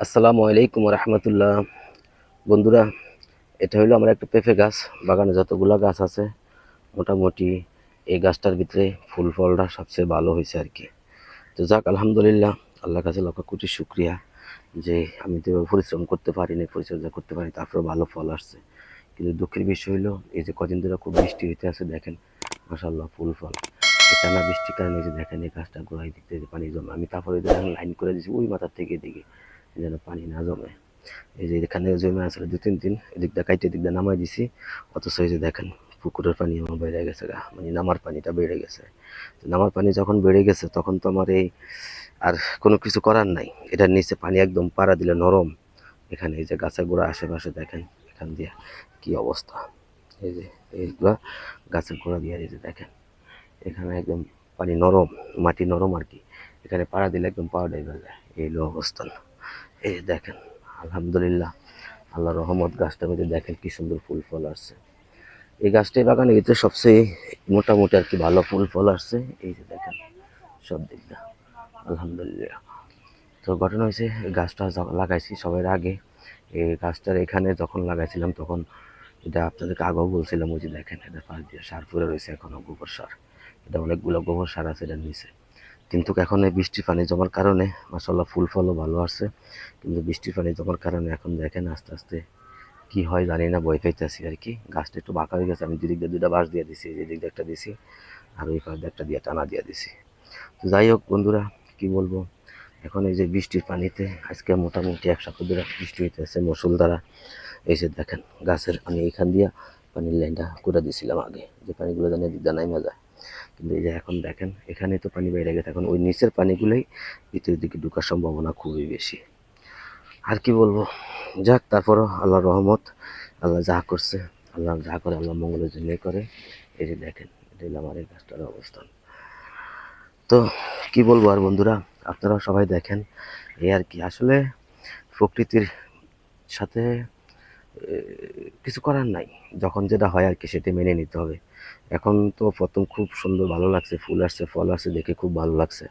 আসসালামু আলাইকুম রহমতুল্লাহ। বন্ধুরা, এটা হলো আমার একটা পেঁপে গাছ। বাগানে যতগুলো গাছ আছে মোটামুটি এই গাছটার ভিতরে ফুল ফলটা সবচেয়ে ভালো হয়েছে আর কি। তো যাক, আলহামদুলিল্লাহ, আল্লাহর কাছে লক্ষ কোটি শুক্রিয়া যে আমি তো এভাবে পরিশ্রম করতে পারিনি, পরিচর্যা করতে পারি, তারপরে ভালো ফল আসছে। কিন্তু দুঃখের বিষয় হলো এই যে কদিন ধরে খুব বৃষ্টি হইতে আছে, দেখেন মাশাল্লাহ ফুল ফল। এই টানা বৃষ্টির কারণে যে দেখেন এই গাছটা গোড়ায় দিক থেকে পানি জমে, আমি তারপরে দেখেন লাইন করে দিয়েছি ওই মাথার থেকে এদিকে যেন পানি না জমে। এই যে এখানে জমে আসলে 2-3 দিন এদিকটা কাইটে এদিকটা নামাই দিছি, অথচ এই যে দেখেন পুকুরের পানি আমার বেড়ে গেছে গা, মানে নামার পানিটা বেড়ে গেছে। তো নামার পানি যখন বেড়ে গেছে তখন তো আমার এই আর কোনো কিছু করার নাই। এটার নিচে পানি একদম পাড়া দিলে নরম। এখানে এই যে গাছের গোড়া আশেপাশে দেখেন, এখান দিয়ে কি অবস্থা। এই যে এইগুলা গাছের গোড়া দিয়ে এই যে দেখেন এখানে একদম পানি নরম, মাটি নরম আর কি। এখানে পাড়া দিলে একদম পাওয়া ডেবে যায়, এই হলো অবস্থান। এই যে দেখেন, আলহামদুলিল্লাহ, আল্লাহ রহমত, গাছটার মধ্যে দেখেন কি সুন্দর ফুল ফল আসছে। এই গাছটাই বাগানের ভিতরে সবচেয়ে মোটামুটি আর কি ভালো ফুল ফল আসছে। এই যে দেখেন সব দিকটা আলহামদুলিল্লাহ। তো ঘটনা হয়েছে, এই গাছটা লাগাইছি সবার আগে। এই গাছটার এখানে যখন লাগাইছিলাম তখন এটা আপনাদেরকে আগেও বলছিলাম, ওই যে দেখেন এটা পাশ দিয়ে সার পরে রয়েছে এখনো, গোবর সার। এটা অনেকগুলো গোবর সার আছে এটার নিচে। কিন্তু এখন এই বৃষ্টির পানি জমার কারণে মাশাল্লাহ ফুল ফলও ভালো আসছে। কিন্তু বৃষ্টির পানি জমার কারণে এখন দেখেন আস্তে আস্তে কি হয় জানি না, ভয় পাইতেছি আর কি। গাছটা একটু বাঁকা হয়ে গেছে, আমি দুদিক দিয়ে দুইটা বাঁশ দিয়ে দিছি, যে দিক দিয়ে একটা দিছি আর ওই পাশ দিয়ে একটা দিয়ে টানা দিয়ে দিছি। তো যাই হোক বন্ধুরা, কি বলবো, এখন এই যে বৃষ্টির পানিতে আজকে মোটামুটি 1 সপ্তাহ ধরে বৃষ্টি হইতেছে মুষলধারা। এই যে দেখেন গাছের আমি এইখান দিয়ে পানির লাইনটা করে দিছিলাম আগে, যে পানিগুলো জানি দিকটা নাইমা যায়। কিন্তু এই যে এখন দেখেন এখানে তো পানি বেড়ে গেছে, এখন ওই নিচের পানিগুলোই ভিতরের দিকে ঢোকার সম্ভাবনা খুবই বেশি। আর কি বলবো, যাক তারপরও আল্লাহর রহমত, আল্লাহ যা করছে, আল্লাহ যা করে আল্লাহ মঙ্গলের জন্যই করে। এই যে দেখেন এটা হলো আমার এই গাছটার অবস্থান। তো কি বলবো আর বন্ধুরা, আপনারাও সবাই দেখেন এই আর কি। আসলে প্রকৃতির সাথে কিছু করার নাই, যখন যেটা হয় আর কি সেটা মেনে নিতে হবে। এখন তো প্রথম খুব সুন্দর ভালো লাগছে, ফুল আসছে ফল আসছে দেখে খুব ভালো লাগছে।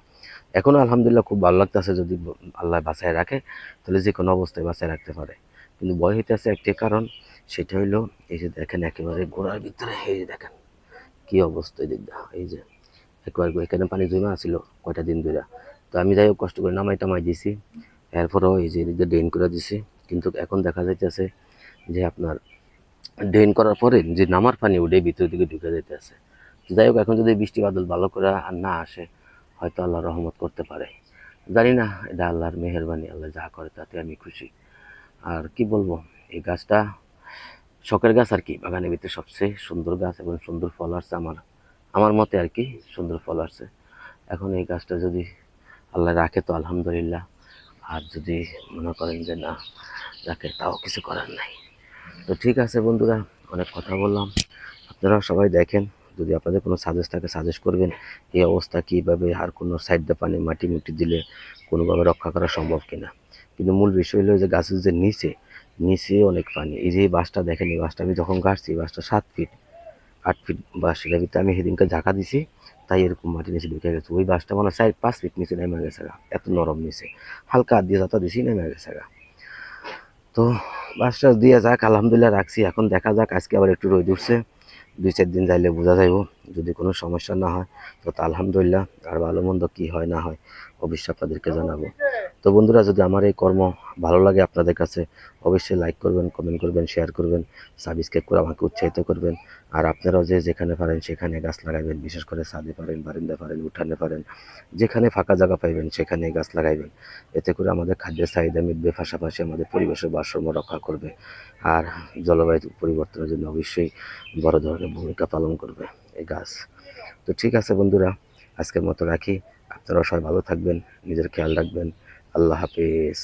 এখনও আলহামদুলিল্লাহ খুব ভালো লাগতেছে, যদি আল্লাহ বাঁচায় রাখে তাহলে যে কোনো অবস্থায় বাঁচায় রাখতে পারে। কিন্তু ভয় হইতেছে একটি কারণ, সেটা হইলো এই যে দেখেন একেবারে গোড়ার ভিতরে এই যে দেখেন কি অবস্থা, এই দিকটা এই যে একবার এখানে পানি জমা আছিল কয়টা দিন ধরে। তো আমি যাই হোক কষ্ট করে নামাই টামাই দিছি, এরপরেও এই যে এদিকে ড্রেন করে দিছি। কিন্তু এখন দেখা যাইতেছে যে আপনার ড্রেন করার পরে যে নামার পানি উঠে ভিতরের দিকে ঢুকে যাইতেছে। যাই হোক এখন যদি বৃষ্টি বাদল ভালো করে আর না আসে, হয়তো আল্লাহ রহমত করতে পারে, জানি না। এটা আল্লাহর মেহেরবানি, আল্লাহ যা করে তাতে আমি খুশি। আর কি বলবো, এই গাছটা শখের গাছ আর কি, বাগানের ভিতরে সবচেয়ে সুন্দর গাছ এবং সুন্দর ফল আসছে আমার আমার মতে আর কি, সুন্দর ফল আসছে। এখন এই গাছটা যদি আল্লাহ রাখে তো আলহামদুলিল্লাহ, আর যদি মনে করেন যে না রাখে তাও কিছু করার নাই। তো ঠিক আছে বন্ধুরা, অনেক কথা বললাম। আপনারা সবাই দেখেন, যদি আপনাদের কোনো সাজেস্ট থাকে সাজেস্ট করবেন এই অবস্থা কীভাবে, আর কোনো সাইড দিয়ে পানি মাটি মুটি দিলে কোনোভাবে রক্ষা করা সম্ভব কিনা। কিন্তু মূল বিষয় হলো যে গাছের যে নিচে নিচে অনেক পানি। এই যে এই বাঁশটা দেখেন, এই বাঁশটা আমি যখন গাছছি এই বাঁশটা 7 ফিট 8 ফিট বাঁশ, সেটার ভিতরে আমি সেদিনকে ঝাঁকা দিছি, তাই এরকম মাটি নিচে ঢুকে গেছে। ওই বাঁশটা মানে 4-5 ফিট নিচে নেমে গেছে গা, এত নরম নিচে, হালকা হাত দিয়ে যাতা দিছি নেমে গেছে গা। তো বাঁশটা দিয়ে যাক, আলহামদুলিল্লাহ রাখছি। এখন দেখা যাক, আজকে আবার একটু রোদ উঠছে, 2-4 দিন যাইলে বোঝা যাইব। যদি কোনো সমস্যা না হয় তো আলহামদুলিল্লাহ, আর ভালো মন্দ কী হয় না হয় অবশ্যই আপনাদেরকে জানাবো। তো বন্ধুরা, যদি আমার এই কর্ম ভালো লাগে আপনাদের কাছে, অবশ্যই লাইক করবেন, কমেন্ট করবেন, শেয়ার করবেন, সাবস্ক্রাইব করে আমাকে উৎসাহিত করবেন। আর আপনারাও যে যেখানে পারেন সেখানে গাছ লাগাইবেন, বিশেষ করে ছাদে পারেন, বারান্দায় পারেন, উঠানে পারেন, যেখানে ফাঁকা জায়গা পাইবেন সেখানে গাছ লাগাইবেন। এতে করে আমাদের খাদ্যের চাহিদা মিটবে, পাশাপাশি আমাদের পরিবেশের ভারসাম্য রক্ষা করবে। আর জলবায়ু পরিবর্তনের জন্য অবশ্যই বড় ধরনের ভূমিকা পালন করবে এই গাছ। তো ঠিক আছে বন্ধুরা, আজকের মতো রাখি। আপনারাও সবাই ভালো থাকবেন, নিজের খেয়াল রাখবেন। আল্লাহ হাফিজ।